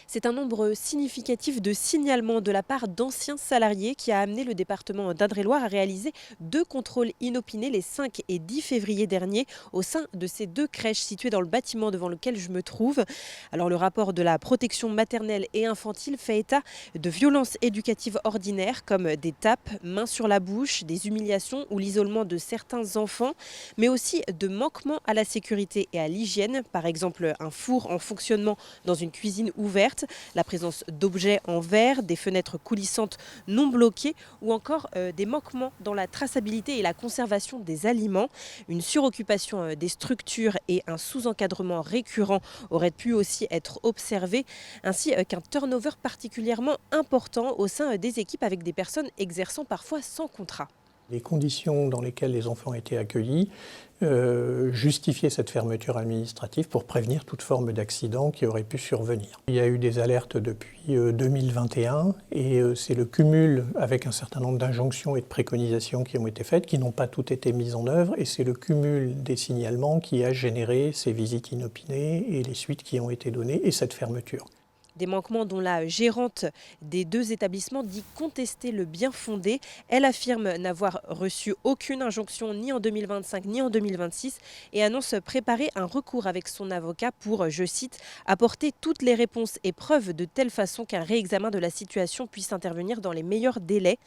C'est un nombre significatif de signalements de la part d'anciens salariés qui a amené le département d'Indre-et-Loire à réaliser 2 contrôles inopinés les 5 et 10 février dernier au sein de ces 2 crèches situées dans le bâtiment devant lequel je me trouve. Alors le rapport de la protection maternelle et infantile fait état de violences éducatives ordinaires comme des tapes, mains sur la bouche, des humiliations ou l'isolement de certains enfants, mais aussi de manquements à la sécurité et à l'hygiène, par exemple un four en fonctionnement dans une cuisine ouverte, la présence d'objets en verre, des fenêtres coulissantes non bloquées ou encore des manquements dans la traçabilité et la conservation des aliments. Une suroccupation des structures et un sous-encadrement récurrent auraient pu aussi être observés, ainsi qu'un turnover particulièrement important au sein des équipes avec des personnes exerçant parfois sans contrat. Les conditions dans lesquelles les enfants étaient accueillis justifiaient cette fermeture administrative pour prévenir toute forme d'accident qui aurait pu survenir. Il y a eu des alertes depuis 2021 et c'est le cumul avec un certain nombre d'injonctions et de préconisations qui ont été faites, qui n'ont pas toutes été mises en œuvre, et c'est le cumul des signalements qui a généré ces visites inopinées et les suites qui ont été données et cette fermeture. Des manquements dont la gérante des 2 établissements dit contester le bien fondé. Elle affirme n'avoir reçu aucune injonction ni en 2025 ni en 2026 et annonce préparer un recours avec son avocat pour, je cite, apporter toutes les réponses et preuves de telle façon qu'un réexamen de la situation puisse intervenir dans les meilleurs délais.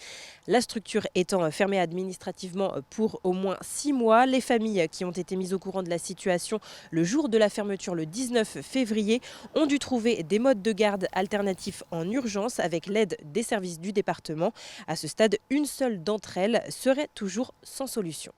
La structure étant fermée administrativement pour au moins 6 mois, les familles qui ont été mises au courant de la situation le jour de la fermeture le 19 février ont dû trouver des modes de garde alternatifs en urgence avec l'aide des services du département. À ce stade, une seule d'entre elles serait toujours sans solution.